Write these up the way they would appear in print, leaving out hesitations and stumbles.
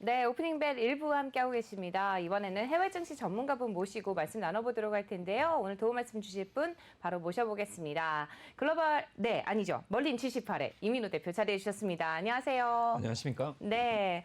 네, 오프닝 벨 1부 함께하고 계십니다. 이번에는 해외 증시 전문가분 모시고 말씀 나눠보도록 할 텐데요. 오늘 도움 말씀 주실 분 바로 모셔보겠습니다. 글로벌, 아니죠. 멀린 78회 이민호 대표 자리해 주셨습니다. 안녕하세요. 안녕하십니까? 네,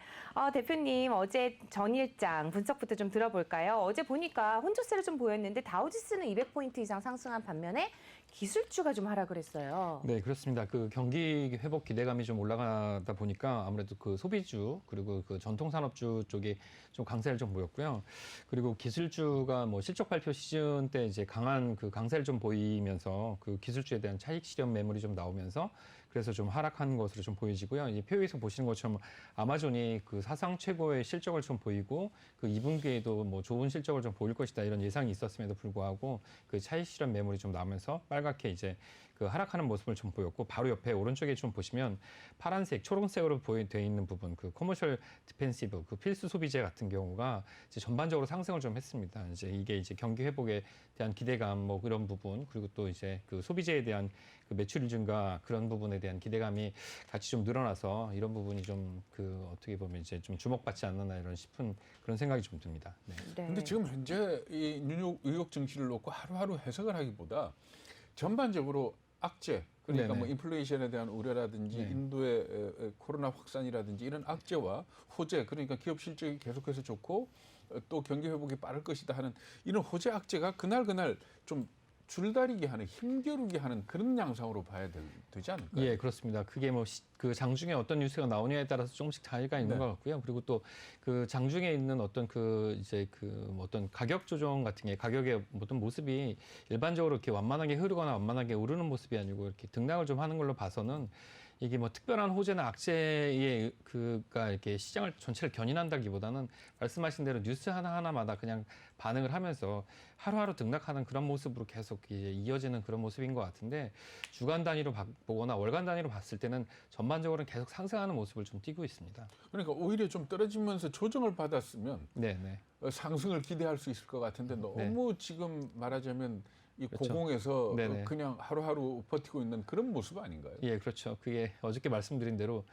대표님 어제 전일장 분석부터 좀 들어볼까요? 어제 보니까 혼조세를 좀 보였는데 다우지수는 200포인트 이상 상승한 반면에 기술주가 좀 하락을 했어요. 네, 그렇습니다. 그 경기 회복 기대감이 좀 올라가다 보니까 아무래도 그 소비주 그리고 그 전통산업주 쪽이 좀 강세를 좀 보였고요. 그리고 기술주가 뭐 실적 발표 시즌 때 이제 강한 그 강세를 좀 보이면서 그 기술주에 대한 차익 실현 매물이 좀 나오면서 그래서 좀 하락한 것으로 좀 보여지고요. 이 표에서 보시는 것처럼 아마존이 그 사상 최고의 실적을 좀 보이고 그 2분기에도 뭐 좋은 실적을 좀 보일 것이다 이런 예상이 있었음에도 불구하고 그 차익 실현 매물이 좀 나오면서 빨갛게 이제 그 하락하는 모습을 좀 보였고 바로 옆에 오른쪽에 좀 보시면 파란색, 초록색으로 되어 있는 부분 그 커머셜 디펜시브 그 필수 소비재 같은 경우가 이제 전반적으로 상승을 좀 했습니다. 이제 이게 이제 경기 회복에 대한 기대감 뭐 그런 부분 그리고 또 이제 그 소비재에 대한 그 매출 증가 그런 부분에 대한 기대감이 같이 좀 늘어나서 이런 부분이 좀 그 어떻게 보면 이제 좀 주목받지 않나 이런 싶은 그런 생각이 좀 듭니다. 네. 근데 지금 현재 이 뉴욕 증시를 놓고 하루하루 해석을 하기보다 전반적으로 악재 그러니까 네네. 뭐 인플레이션에 대한 우려라든지 네. 인도의 코로나 확산이라든지 이런 악재와 호재 그러니까 기업 실적이 계속해서 좋고 또 경기 회복이 빠를 것이다 하는 이런 호재 악재가 그날 좀 줄다리기 하는 힘겨루기 하는 그런 양상으로 봐야 되지 않을까요? 예, 그렇습니다. 그게 뭐 그 장중에 어떤 뉴스가 나오냐에 따라서 조금씩 차이가 있는 것 같고요. 그리고 또 그 장중에 있는 어떤 그 이제 그 어떤 가격 조정 같은 게 가격의 어떤 모습이 일반적으로 이렇게 완만하게 흐르거나 완만하게 오르는 모습이 아니고 이렇게 등락을 좀 하는 걸로 봐서는 이게 뭐 특별한 호재나 악재의 그가 이렇게 시장을 전체를 견인한다기보다는 말씀하신 대로 뉴스 하나하나마다 그냥 반응을 하면서 하루하루 등락하는 그런 모습으로 계속 이제 이어지는 그런 모습인 것 같은데 주간 단위로 보거나 월간 단위로 봤을 때는 전반적으로는 계속 상승하는 모습을 좀 띠고 있습니다. 그러니까 오히려 좀 떨어지면서 조정을 받았으면 네. 상승을 기대할 수 있을 것 같은데 너무 지금 말하자면 이 그렇죠. 고공에서 네네. 그냥 하루하루 버티고 있는 그런 모습 아닌가요? 예, 그렇죠. 그게 어저께 말씀드린 대로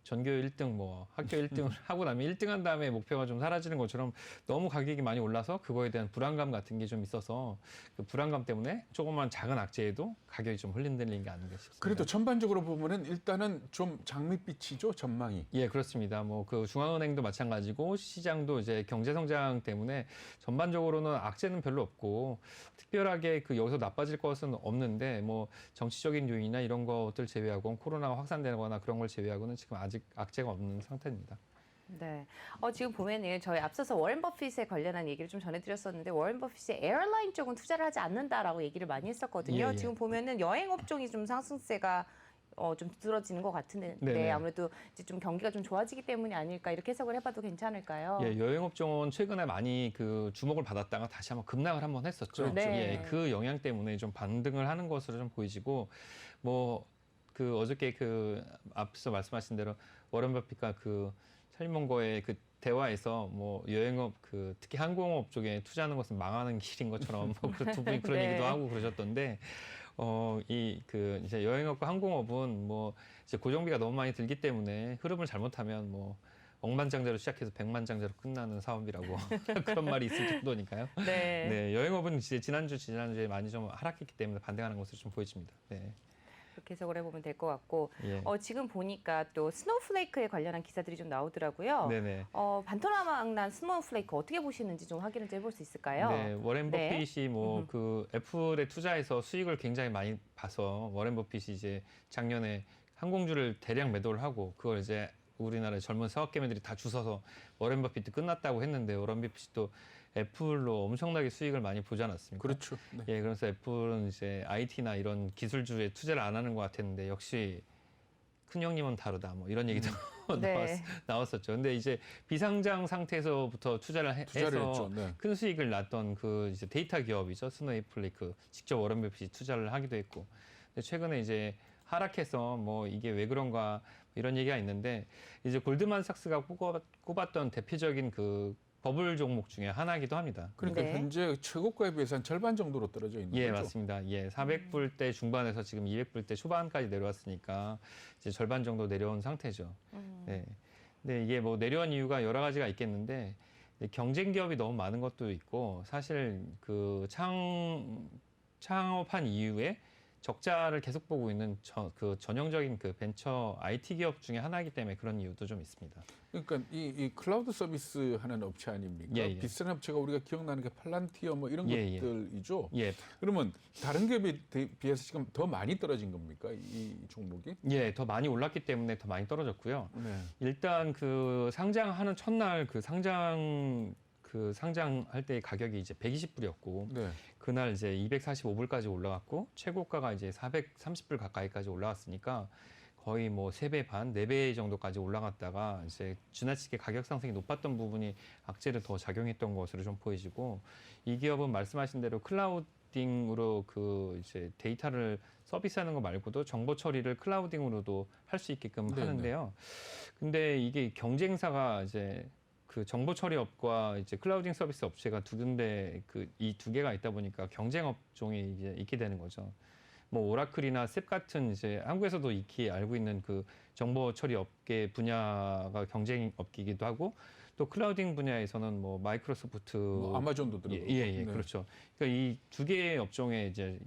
전교 1등, 뭐 학교 1등을 하고 나면 1등 한 다음에 목표가 좀 사라지는 것처럼 너무 가격이 많이 올라서 그거에 대한 불안감 같은 게 좀 있어서 그 불안감 때문에 조금만 작은 악재에도 가격이 좀 흔들리는 게 아닌가 싶습니다. 그래도 전반적으로 보면은 일단은 좀 장밋빛이죠, 전망이. 예, 그렇습니다. 뭐 그 중앙은행도 마찬가지고 시장도 이제 경제 성장 때문에 전반적으로는 악재는 별로 없고 특별하게 그 여기서 나빠질 것은 없는데 뭐 정치적인 요인이나 이런 것들 제외하고 코로나가 확산되거나 그런 걸 제외하고는 지금 아직 악재가 없는 상태입니다. 네. 지금 보면은 저희 앞서서 워렌 버핏에 관련한 얘기를 좀 전해드렸었는데 워렌 버핏이 에어라인 쪽은 투자를 하지 않는다라고 얘기를 많이 했었거든요. 예. 지금 보면은 여행 업종이 좀 상승세가 좀 두드러지는 것 같은데 네네. 아무래도 이제 좀 경기가 좀 좋아지기 때문이 아닐까 이렇게 해석을 해봐도 괜찮을까요? 예, 여행업종은 최근에 많이 그 주목을 받았다가 다시 한번 급락을 한번 했었죠. 그렇죠. 네. 예, 그 영향 때문에 좀 반등을 하는 것으로 좀 보이지고 뭐 그 어저께 그 앞서 말씀하신 대로 워런 버핏과 그 찰리먼거의 그 대화에서 뭐 여행업 그 특히 항공업 쪽에 투자하는 것은 망하는 길인 것처럼 뭐 그 두 분이 그런 네. 얘기도 하고 그러셨던데 이 그 이제 여행업과 항공업은 뭐 이제 고정비가 너무 많이 들기 때문에 흐름을 잘못하면 뭐 억만장자로 시작해서 백만장자로 끝나는 사업이라고 그런 말이 있을 정도니까요. 네. 네, 여행업은 이제 지난주에 많이 좀 하락했기 때문에 반등하는 것으로 좀 보여집니다. 네. 그렇게 해석을 해보면 될 것 같고 예. 지금 보니까 또 스노우플레이크에 관련한 기사들이 좀 나오더라고요. 네네. 반토막난 스노우플레이크 어떻게 보시는지 좀 확인을 좀 해볼 수 있을까요? 네, 워렌 네. 버핏이 뭐 그 애플에 투자해서 수익을 굉장히 많이 봐서 워렌 버핏이 이제 작년에 항공주를 대량 매도를 하고 그걸 이제 우리나라의 젊은 사업개미들이 다 주워서 워렌 버핏도 끝났다고 했는데 워렌 버핏이 또 애플로 엄청나게 수익을 많이 보지 않았습니까? 그렇죠. 네. 예, 그래서 애플은 이제 IT나 이런 기술주에 투자를 안 하는 것 같았는데 역시 큰 형님은 다르다 뭐 이런 얘기도 네. 나왔었죠. 근데 이제 비상장 상태에서부터 투자를 해서 했죠. 네. 큰 수익을 났던 그 이제 데이터 기업이죠. 스노우플레이크 직접 워런 버핏이 투자를 하기도 했고. 근데 최근에 이제 하락해서 뭐 이게 왜 그런가 이런 얘기가 있는데 이제 골드만삭스가 꼽았던 대표적인 그 버블 종목 중에 하나이기도 합니다. 그러니까 네. 현재 최고가에 비해서 한 절반 정도로 떨어져 있는 예, 거죠. 맞습니다. 예, 400불대 중반에서 지금 200불대 초반까지 내려왔으니까 이제 절반 정도 내려온 상태죠. 네. 네, 이게 뭐 내려온 이유가 여러 가지가 있겠는데 경쟁 기업이 너무 많은 것도 있고 사실 그 창업한 이후에 적자를 계속 보고 있는 그 전형적인 그 벤처 IT 기업 중에 하나이기 때문에 그런 이유도 좀 있습니다. 그러니까 이 클라우드 서비스 하는 업체 아닙니까? 예, 예. 비슷한 업체가 우리가 기억나는 게 팔란티어 뭐 이런 예, 예. 것들이죠. 예, 그러면 다른 기업에 비해서 지금 더 많이 떨어진 겁니까? 이 종목이? 예, 더 많이 올랐기 때문에 더 많이 떨어졌고요. 네. 일단 그 상장하는 첫날 그 상장할 때 가격이 이제 120불이었고 네. 그날 이제 245불까지 올라갔고 최고가가 이제 430불 가까이까지 올라갔으니까 거의 뭐 3배 반, 4배 정도까지 올라갔다가 이제 지나치게 가격 상승이 높았던 부분이 악재를 더 작용했던 것으로 좀 보여지고 이 기업은 말씀하신 대로 클라우딩으로 그 이제 데이터를 서비스하는 거 말고도 정보 처리를 클라우딩으로도 할 수 있게끔 네네. 하는데요. 근데 이게 경쟁사가 이제 그 정보 처리업과 이제 클라우딩 서비스 업체가 두 군데 이 두 개가 있다 보니까 경쟁 업종이 이제 있게 되는 거죠. 뭐 오라클이나 셉 같은 이제 한국에서도 익히 알고 있는 그 정보 처리 업계 분야가 경쟁 업계이기도 하고 또 클라우딩 분야에서는 뭐 마이크로소프트, 뭐 아마존도 들어가고. 예, 네. 그렇죠. 그러니까 이 두 개의 업종에 이제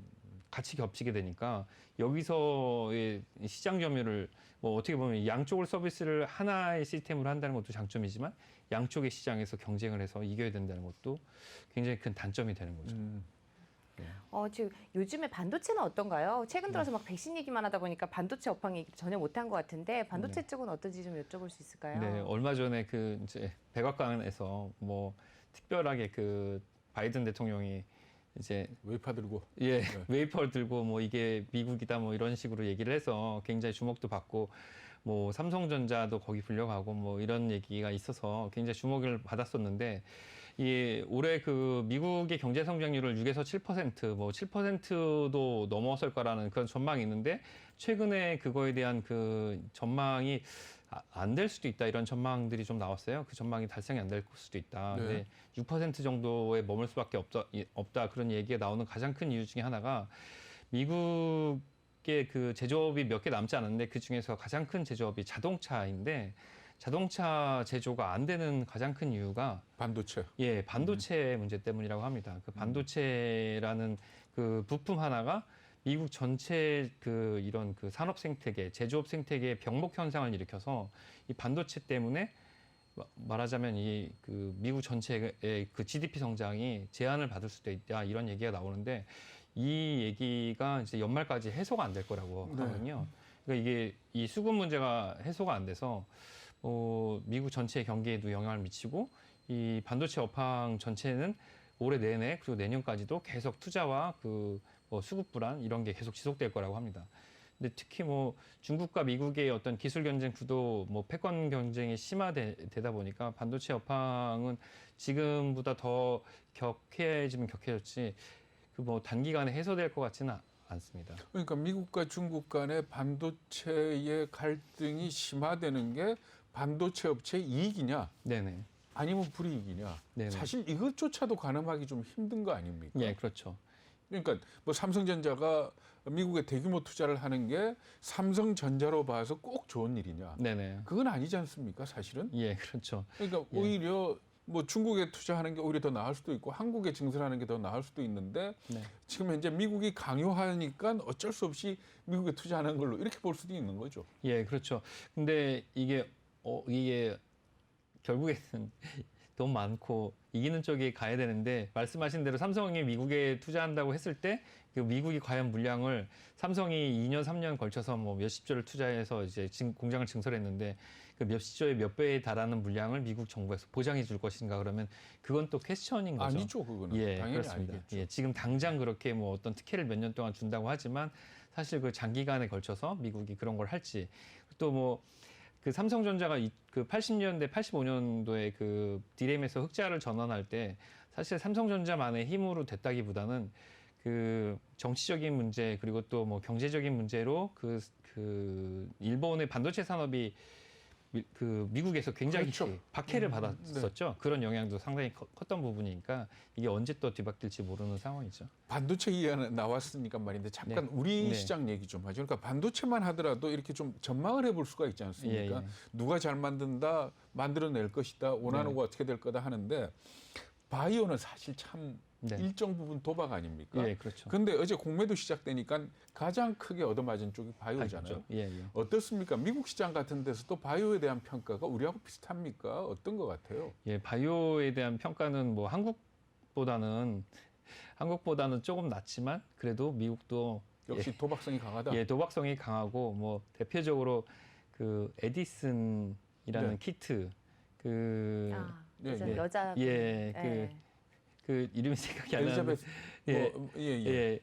같이 겹치게 되니까 여기서의 시장 점유율을 뭐 어떻게 보면 양쪽을 서비스를 하나의 시스템으로 한다는 것도 장점이지만 양쪽의 시장에서 경쟁을 해서 이겨야 된다는 것도 굉장히 큰 단점이 되는 거죠. 지금 요즘에 반도체는 어떤가요? 최근 들어서 막 백신 얘기만 하다 보니까 반도체 업황 얘기 전혀 못한 것 같은데 반도체 네. 쪽은 어떤지 좀 여쭤볼 수 있을까요? 네, 얼마 전에 그 이제 백악관에서 뭐 특별하게 그 바이든 대통령이 이제 웨이파 들고. 예, 웨이퍼를 들고 뭐 이게 미국이다 뭐 이런 식으로 얘기를 해서 굉장히 주목도 받고 뭐 삼성전자도 거기 불려가고 뭐 이런 얘기가 있어서 굉장히 주목을 받았었는데 이 올해 그 미국의 경제 성장률을 6에서 7%, 뭐 7%도 넘어설 거라는 그런 전망이 있는데 최근에 그거에 대한 그 전망이 안 될 수도 있다 이런 전망들이 좀 나왔어요. 그 전망이 달성이 안 될 수도 있다. 네. 근데 6% 정도에 머물 수밖에 없다 그런 얘기가 나오는 가장 큰 이유 중에 하나가 미국의 그 제조업이 몇 개 남지 않았는데 그 중에서 가장 큰 제조업이 자동차인데 자동차 제조가 안 되는 가장 큰 이유가 반도체. 예, 반도체 문제 때문이라고 합니다. 그 반도체라는 그 부품 하나가 미국 전체 그 이런 그 산업 생태계, 제조업 생태계의 병목 현상을 일으켜서 이 반도체 때문에 말하자면 이 그 미국 전체의 그 GDP 성장이 제한을 받을 수도 있다 이런 얘기가 나오는데 이 얘기가 이제 연말까지 해소가 안 될 거라고 하거든요. 그러니까 이게 이 수급 문제가 해소가 안 돼서 미국 전체 경기에도 영향을 미치고 이 반도체 업황 전체는 올해 내내 그리고 내년까지도 계속 투자와 그 수급 불안 이런 게 계속 지속될 거라고 합니다. 근데 특히 뭐 중국과 미국의 어떤 기술 경쟁 구도, 뭐 패권 경쟁이 심화되다 보니까 반도체 업황은 지금보다 더 격해지면 격해졌지 그 뭐 단기간에 해소될 것 같지는 않습니다. 그러니까 미국과 중국 간의 반도체의 갈등이 심화되는 게 반도체 업체의 이익이냐 네네. 아니면 불이익이냐. 네네. 사실 이것조차도 가늠하기 좀 힘든 거 아닙니까? 예, 그렇죠. 그러니까 뭐 삼성전자가 미국에 대규모 투자를 하는 게 삼성전자로 봐서 꼭 좋은 일이냐? 네네. 그건 아니지 않습니까? 사실은. 예, 그렇죠. 그러니까 예. 오히려 뭐 중국에 투자하는 게 오히려 더 나을 수도 있고 한국에 증설하는 게 더 나을 수도 있는데 네. 지금 현재 미국이 강요하니까 어쩔 수 없이 미국에 투자하는 걸로 이렇게 볼 수도 있는 거죠. 예, 그렇죠. 근데 이게 결국에는 돈 많고 이기는 쪽이 가야 되는데 말씀하신 대로 삼성이 미국에 투자한다고 했을 때 그 미국이 과연 물량을 삼성이 2년, 3년 걸쳐서 뭐 몇십 조를 투자해서 이제 공장을 증설했는데 그 몇십 조의 몇 배에 달하는 물량을 미국 정부에서 보장해 줄 것인가 그러면 그건 또 퀘스천인 거죠. 아니죠, 그거는. 예, 당연히 그렇습니다. 아니겠죠. 예, 지금 당장 그렇게 뭐 어떤 특혜를 몇 년 동안 준다고 하지만 사실 그 장기간에 걸쳐서 미국이 그런 걸 할지 또 뭐 그 삼성전자가 그 80년대, 85년도에 그 디램에서 흑자를 전환할 때 사실 삼성전자만의 힘으로 됐다기보다는 그 정치적인 문제 그리고 또 뭐 경제적인 문제로 그 일본의 반도체 산업이 그 미국에서 굉장히 그렇죠. 박해를 받았었죠. 그런 영향도 상당히 컸던 부분이니까 이게 언제 또 뒤바뀔지 모르는 상황이죠. 반도체 이야기 나왔으니까 말인데 잠깐 네. 우리 네. 시장 얘기 좀 하죠. 그러니까 반도체만 하더라도 이렇게 좀 전망을 해볼 수가 있지 않습니까? 예, 예. 누가 잘 만든다, 만들어낼 것이다, 원하는 네. 거 어떻게 될 거다 하는데 바이오는 사실 참 네. 일정 부분 도박 아닙니까? 예, 그렇죠. 근데 어제 공매도 시작되니까 가장 크게 얻어맞은 쪽이 바이오잖아요. 예, 예. 어떻습니까? 미국 시장 같은 데서도 바이오에 대한 평가가 우리하고 비슷합니까? 어떤 것 같아요? 예, 바이오에 대한 평가는 뭐 한국보다는 조금 낮지만 그래도 미국도 역시 도박성이 강하다. 예, 도박성이 강하고 뭐 대표적으로 그 에디슨이라는 네. 키트 그 그래서 예. 여자 예, 그 이름이 생각이 안 나는데 엘리자베스 예, 예. 예,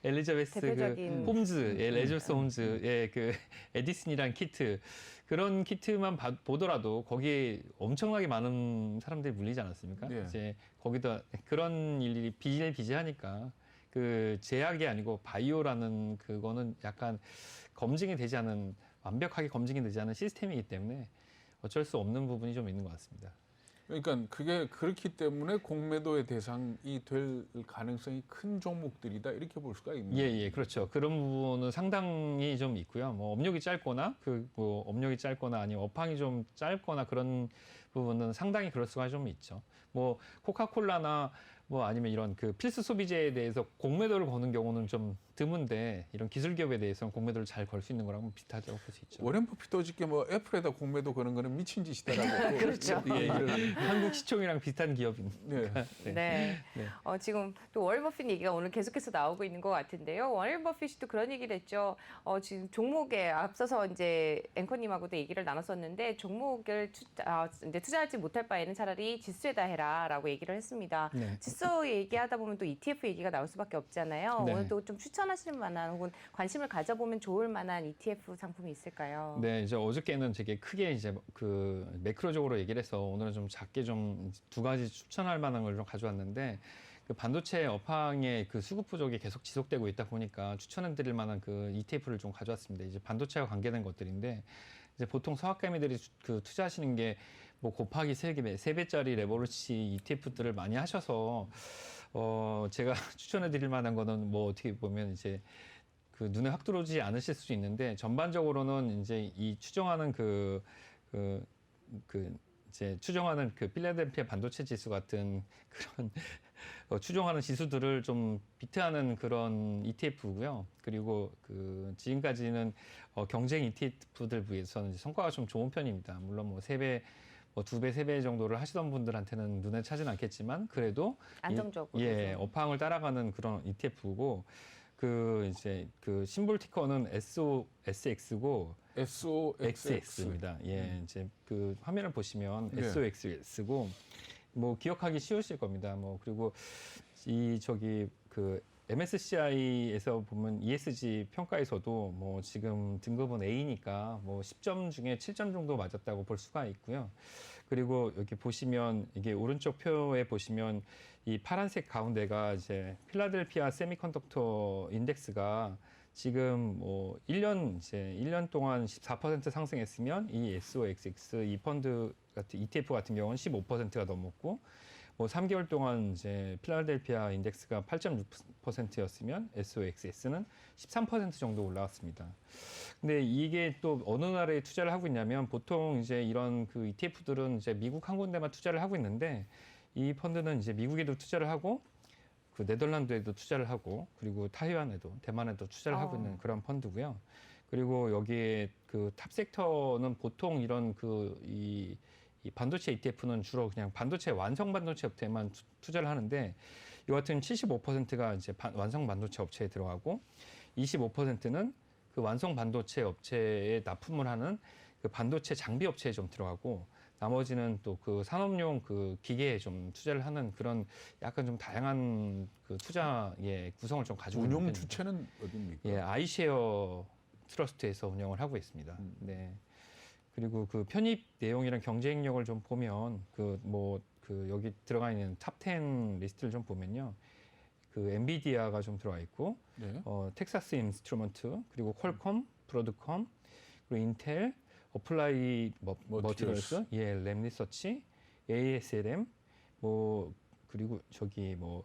엘리자베스 대표적인 홈즈, 레저스 홈즈, 그 에디슨이란 키트 그런 키트만 보더라도 거기에 엄청나게 많은 사람들이 물리지 않았습니까? 예. 이제 거기다 그런 일이 비일비재하니까 그 제약이 아니고 바이오라는 그거는 약간 검증이 되지 않은 완벽하게 검증이 되지 않은 시스템이기 때문에 어쩔 수 없는 부분이 좀 있는 것 같습니다. 그러니까 그게 그렇기 때문에 공매도의 대상이 될 가능성이 큰 종목들이다 이렇게 볼 수가 있는. 예, 그렇죠. 그런 부분은 상당히 좀 있고요. 뭐 업력이 짧거나 아니면 업황이 좀 짧거나 그런 부분은 상당히 그럴 수가 좀 있죠. 뭐 코카콜라나 뭐 아니면 이런 그 필수 소비재에 대해서 공매도를 거는 경우는 좀 드문데 이런 기술 기업에 대해서는 공매도를 잘 걸 수 있는 거랑 비슷하다고 볼 수 있죠. 워렌 버핏도 어저께 뭐 애플에다 공매도 거는 거는 미친 짓이다라고. 그렇죠. 예, 한국 시총이랑 비슷한 기업입니다. 네. 네. 네. 지금 또 워렌 버핏 얘기가 오늘 계속해서 나오고 있는 것 같은데요. 워렌 버핏이 또 그런 얘기를 했죠. 지금 종목에 앞서서 이제 앵커님하고도 얘기를 나눴었는데 종목을 이제 투자하지 못할 바에는 차라리 지수에다 해라라고 얘기를 했습니다. 네. 지수 얘기하다 보면 또 ETF 얘기가 나올 수밖에 없잖아요. 네. 오늘 또 좀 추천하시는 만한 혹은 관심을 가져보면 좋을 만한 ETF 상품이 있을까요? 네, 이제 어저께는 되게 크게 이제 그 매크로적으로 얘기를 해서 오늘은 좀 작게 좀 두 가지 추천할 만한 걸 좀 가져왔는데 그 반도체 업황의 그 수급 부족이 계속 지속되고 있다 보니까 추천해드릴 만한 그 ETF를 좀 가져왔습니다. 이제 반도체와 관계된 것들인데 이제 보통 서학개미들이 그 투자하시는 게 뭐 곱하기 3배짜리 레버리지 ETF들을 많이 하셔서 제가 추천해드릴 만한 거는 뭐 어떻게 보면 이제 그 눈에 확 들어오지 않으실 수 있는데 전반적으로는 이제 이 추정하는 이제 추정하는 그 필라델피아 반도체 지수 같은 그런 추정하는 지수들을 좀 비트하는 그런 ETF고요. 그리고 그 지금까지는 경쟁 ETF들 비해서는 이제 성과가 좀 좋은 편입니다. 물론 뭐 3배, 뭐 2배, 3배 정도를 하시던 분들한테는 눈에 차진 않겠지만 그래도 안정적으로. 업황을 따라가는 그런 ETF고 그 이제 그 심볼 티커는 SOSX고 XX입니다. 예, 이제 그 화면을 보시면 네. SOXX고 뭐 기억하기 쉬우실 겁니다. 뭐 그리고 그 MSCI에서 보면 ESG 평가에서도 뭐 지금 등급은 A니까 뭐 10점 중에 7점 정도 맞았다고 볼 수가 있고요. 그리고 여기 보시면 이게 오른쪽 표에 보시면 이 파란색 가운데가 이제 필라델피아 세미컨덕터 인덱스가 지금 뭐 1년 동안 14% 상승했으면 이 SOXX 이 펀드 같은 ETF 같은 경우는 15%가 넘었고 뭐 3개월 동안 이제 필라델피아 인덱스가 8.6%였으면 SOXX는 13% 정도 올라왔습니다. 근데 이게 또 어느 나라에 투자를 하고 있냐면 보통 이제 이런 그 ETF들은 이제 미국 한 군데만 투자를 하고 있는데 이 펀드는 이제 미국에도 투자를 하고 그 네덜란드에도 투자를 하고 그리고 타이완에도 대만에도 투자를 하고 있는 그런 펀드고요. 그리고 여기에 그 탑 섹터는 보통 이런 이 반도체 ETF는 주로 그냥 반도체 완성 반도체 업체만 투자를 하는데 이 같은 75%가 이제 완성 반도체 업체에 들어가고 25%는 그 완성 반도체 업체에 납품을 하는 그 반도체 장비 업체에 좀 들어가고 나머지는 또 그 산업용 그 기계에 좀 투자를 하는 그런 약간 좀 다양한 그 투자의 구성을 좀 가지고 있는 운용 편입니다. 주체는 어디입니까? 예, 아이쉐어 트러스트에서 운영을 하고 있습니다. 네. 그리고 그 편입 내용이랑 경쟁력을 좀 보면 여기 들어가 있는 탑 10 리스트를 좀 보면요. 그 엔비디아가 좀 들어가 있고 네. 텍사스 인스트루먼트 그리고 퀄컴, 브로드컴, 그리고 인텔, 어플라이 머티리얼스. 머티리얼스, 예, 램 리서치, ASLM, 뭐 그리고 저기 뭐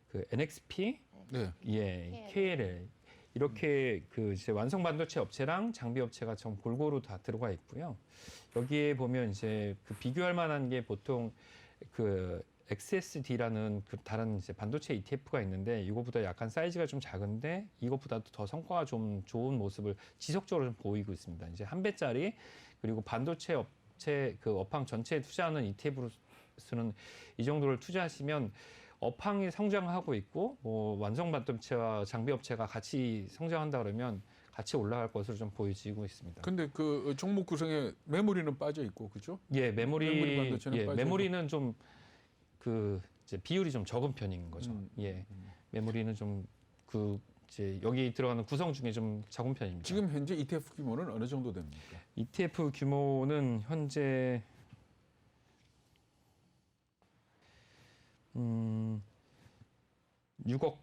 그 NXP, 네. 예, KLL 이렇게 그 이제 완성 반도체 업체랑 장비 업체가 좀 골고루 다 들어가 있고요. 여기에 보면 이제 그 비교할 만한 게 보통 그 XSD라는 그 다른 이제 반도체 ETF가 있는데 이거보다 약간 사이즈가 좀 작은데 이것보다도 더 성과가 좀 좋은 모습을 지속적으로 좀 보이고 있습니다. 이제 한 배짜리 그리고 반도체 업체 그 업황 전체에 투자하는 ETF로서는 이 정도를 투자하시면 업황이 성장하고 있고 뭐 완성 반도체와 장비 업체가 같이 성장한다 그러면 같이 올라갈 것으로 좀 보여지고 있습니다. 근데 그 종목 구성에 메모리는 빠져 있고 그죠? 예, 메모리 반도체는 예, 빠져 메모리는 좀 그 이제 비율이 좀 적은 편인 거죠. 예, 메모리는 좀 그 이제 여기 들어가는 구성 중에 좀 적은 편입니다. 지금 현재 ETF 규모는 어느 정도 됩니까? ETF 규모는 현재 6억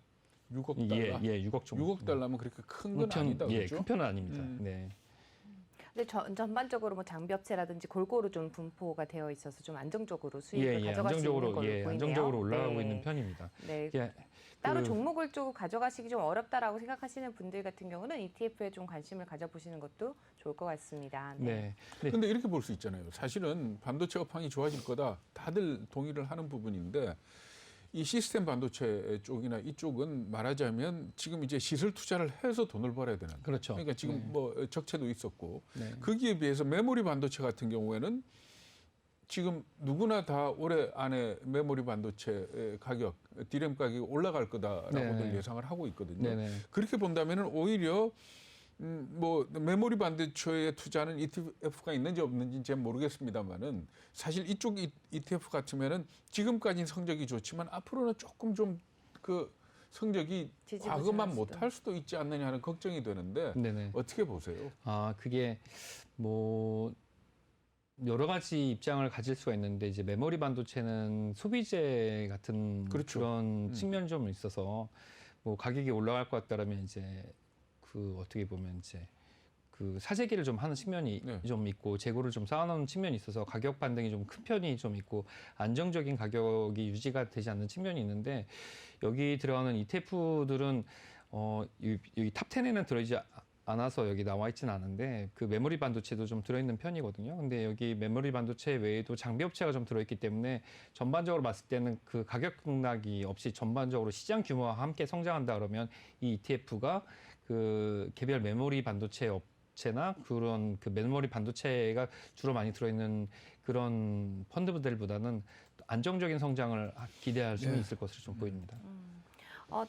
6억 달러. 예, 6억 정도. 6억 달러면 그렇게 큰 건 아니다. 예, 그죠? 큰 편은 아닙니다. 네. 근데 전반적으로 뭐 장비 업체라든지 골고루 좀 분포가 되어 있어서 좀 안정적으로 수익을 예, 가져갈 수 있는 안정적으로 걸로 보이네요. 안정적으로 올라가고 네. 있는 편입니다. 네. 예, 따로 그- 종목을 좀 가져가시기 좀 어렵다라고 생각하시는 분들 같은 경우는 ETF에 좀 관심을 가져보시는 것도 좋을 것 같습니다. 네. 네. 근데 이렇게 볼 수 있잖아요. 사실은 반도체 업황이 좋아질 거다. 다들 동의를 하는 부분인데 이 시스템 반도체 쪽이나 이쪽은 말하자면 지금 이제 시설 투자를 해서 돈을 벌어야 되는. 그렇죠. 그러니까 지금 네. 뭐 적체도 있었고 네. 거기에 비해서 메모리 반도체 같은 경우에는 지금 누구나 다 올해 안에 메모리 반도체 가격, 디램 가격이 올라갈 거다라고들 네. 예상을 하고 있거든요. 네네. 그렇게 본다면은 오히려 뭐 메모리 반도체에 투자하는 ETF가 있는지 없는지 잘 모르겠습니다만은 사실 이쪽 ETF 같으면은 지금까지는 성적이 좋지만 앞으로는 조금 좀 그 성적이 지지부진할 과거만 수도. 못할 수도 있지 않느냐 하는 걱정이 되는데 네네. 어떻게 보세요? 아, 그게 뭐 여러 가지 입장을 가질 수가 있는데 이제 메모리 반도체는 소비재 같은 그렇죠. 런 측면이 좀 있어서 뭐 가격이 올라갈 것 같다라면 이제 그 어떻게 보면 이제 그 사재기를 좀 하는 측면이 네. 좀 있고 재고를 좀 쌓아놓은 측면이 있어서 가격 반등이 좀 큰 편이 좀 있고 안정적인 가격이 유지가 되지 않는 측면이 있는데 여기 들어가는 ETF들은 여기 탑 10에는 들어있지 않아서 여기 나와 있지는 않은데 그 메모리 반도체도 좀 들어있는 편이거든요. 근데 여기 메모리 반도체 외에도 장비 업체가 좀 들어있기 때문에 전반적으로 봤을 때는 그 가격 급락이 없이 전반적으로 시장 규모와 함께 성장한다 그러면 이 ETF가 그 개별 메모리 반도체 업체나 그런 그 메모리 반도체가 주로 많이 들어있는 그런 펀드들보다는 안정적인 성장을 기대할 수는 네. 있을 것으로 좀 보입니다.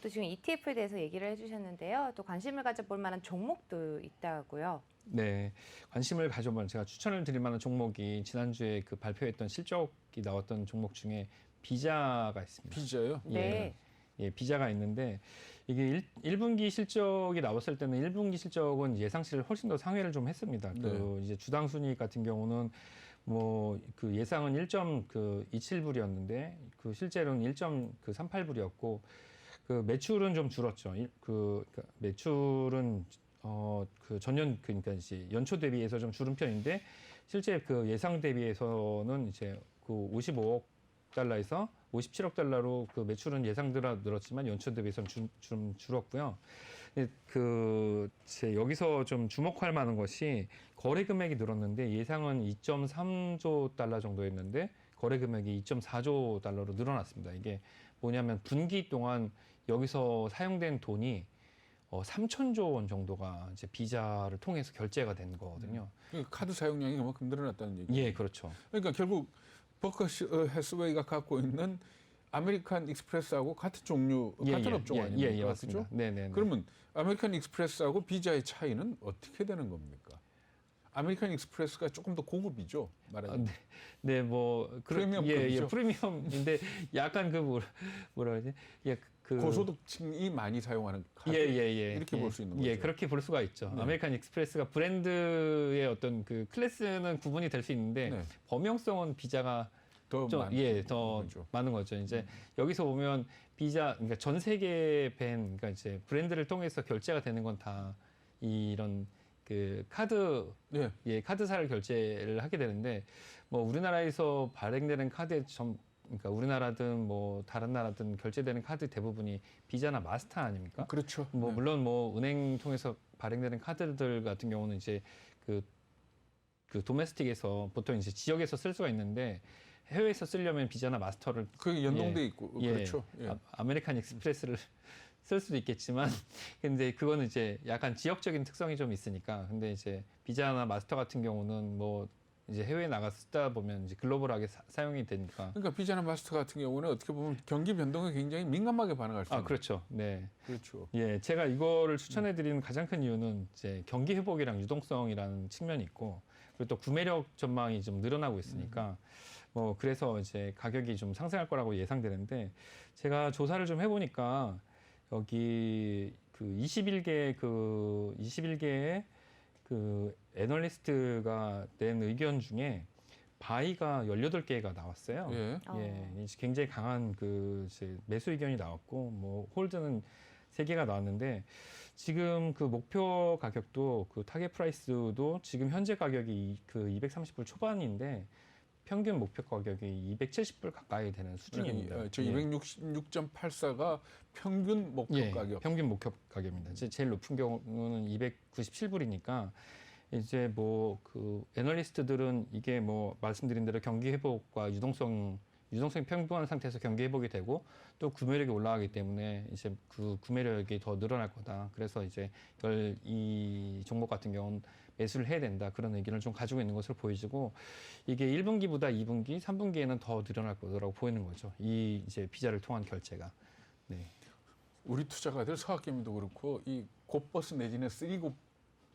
또 지금 ETF에 대해서 얘기를 해주셨는데요. 또 관심을 가져볼 만한 종목도 있다고요. 네, 관심을 가져본 제가 추천을 드릴 만한 종목이 지난주에 그 발표했던 실적이 나왔던 종목 중에 비자가 있습니다. 비자요? 네. 예, 비자가 있는데 이게 1분기 실적이 나왔을 때는 1분기 실적은 예상치를 훨씬 더 상회를 좀 했습니다. 네. 그 이제 주당 순이익 같은 경우는 뭐 그 예상은 1.27불이었는데 그 실제로는 1.38불이었고 그 매출은 좀 줄었죠. 그러니까 매출은 그 전년 그러니까 이제 연초 대비해서 좀 줄은 편인데 실제 그 예상 대비해서는 이제 그 55억 달러에서 57억 달러로 그 매출은 예상대로 늘었지만 연초 대비해서는 좀 줄었고요. 그 여기서 좀 주목할 만한 것이 거래 금액이 늘었는데 예상은 2.3조 달러 정도였는데 거래 금액이 2.4조 달러로 늘어났습니다. 이게 뭐냐면 분기 동안 여기서 사용된 돈이 3천조 원 정도가 이제 비자를 통해서 결제가 된 거거든요. 그러니까 카드 사용량이 그만큼 늘어났다는 얘기죠. 예, 그렇죠. 그러니까 결국 버커시 해스웨이가 갖고 있는 아메리칸 익스프레스하고 같은 종류, 같은 업종 아닙니까? 예, 맞습니다. 그죠? 네. 그러면 아메리칸 익스프레스하고 비자의 차이는 어떻게 되는 겁니까? 아메리칸 익스프레스가 조금 더 고급이죠, 말하자면. 네, 뭐 프리미엄급이죠. 프리미엄인데 약간 그 뭐라 그러지? 예, 그 고소득층이 많이 사용하는 카드. 예. 이렇게 볼 수 있는 거죠. 예, 그렇게 볼 수가 있죠. 네. 아메리칸 익스프레스가 브랜드의 어떤 그 클래스는 구분이 될 수 있는데 네. 범용성은 비자가 더 좀, 많은 더 거죠. 많은 거죠. 이제 여기서 보면 비자, 그러니까 전 세계 그러니까 이제 브랜드를 통해서 결제가 되는 건 다 이런 그 카드 예. 예, 카드사를 결제를 하게 되는데 뭐 우리나라에서 발행되는 카드의 그러니까 우리나라든 뭐 다른 나라든 결제되는 카드 대부분이 비자나 마스터 아닙니까? 그렇죠. 뭐 네. 물론 뭐 은행 통해서 발행되는 카드들 같은 경우는 이제 그 도메스틱에서 보통 이제 지역에서 쓸 수가 있는데 해외에서 쓰려면 비자나 마스터를 그게 연동돼 있고 예, 그렇죠. 예. 아메리칸 익스프레스를 쓸 수도 있겠지만 근데 그거는 이제 약간 지역적인 특성이 좀 있으니까 근데 이제 비자나 마스터 같은 경우는 뭐 이제 해외에 나가 쓰다 보면 이제 글로벌하게 사용이 되니까 그러니까 비자나 마스터 같은 경우는 어떻게 보면 경기 변동에 굉장히 민감하게 반응할 수 있는. 그렇죠. 네. 그렇죠. 예, 제가 이거를 추천해 드리는 가장 큰 이유는 이제 경기 회복이랑 유동성이라는 측면이 있고 그리고 또 구매력 전망이 좀 늘어나고 있으니까 뭐 그래서 이제 가격이 좀 상승할 거라고 예상되는데 제가 조사를 좀 해보니까 여기 그 21개의 그 애널리스트가 낸 의견 중에 바이가 18개가 나왔어요. 예. 예, 이제 굉장히 강한 그 이제 매수 의견이 나왔고 뭐 홀드는 3개가 나왔는데 지금 그 목표 가격도 그 타겟 프라이스도 지금 현재 가격이 그 230불 초반인데 평균 목표 가격이 270불 가까이 되는 수준입니다. 저 예. 266.84가 평균 목표 예, 가격. 평균 목표 가격입니다. 제일 높은 경우는 297불이니까 이제 뭐 그 애널리스트들은 이게 뭐 말씀드린 대로 경기 회복과 유동성이 평균한 상태에서 경기 회복이 되고 또 구매력이 올라가기 때문에 이제 그 구매력이 더 늘어날 거다. 그래서 이제 이걸 이 종목 같은 경우는 매수를 해야 된다. 그런 의견을 좀 가지고 있는 것으로 보여지고 이게 1분기보다 2분기, 3분기에는 더 늘어날 거라고 보이는 거죠. 이 이제 비자를 통한 결제가. 네. 우리 투자가들 서학개미도 그렇고 이 곱버스 내지는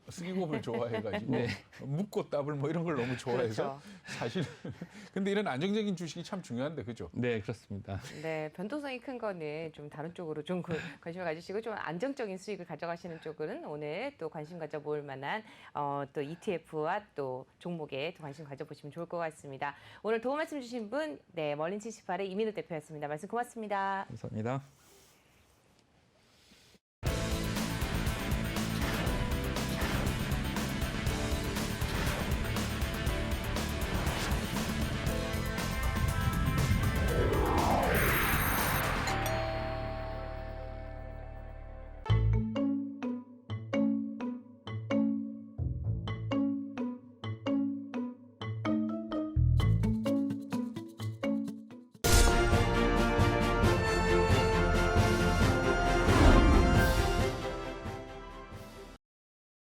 쓰리곱을 좋아해가지고 네. 묻고 따블 뭐 이런 걸 너무 좋아해서 그렇죠. 사실 근데 이런 안정적인 주식이 참 중요한데 그죠? 네, 그렇습니다. 네, 변동성이 큰 거는 좀 다른 쪽으로 좀 관심을 가지시고 좀 안정적인 수익을 가져가시는 쪽은 오늘 또 관심 가져볼 만한 또 ETF와 또 종목에 또 관심 가져보시면 좋을 것 같습니다. 오늘 도움 말씀 주신 분, 네, 멀린 78의 이민우 대표였습니다. 말씀 고맙습니다. 감사합니다.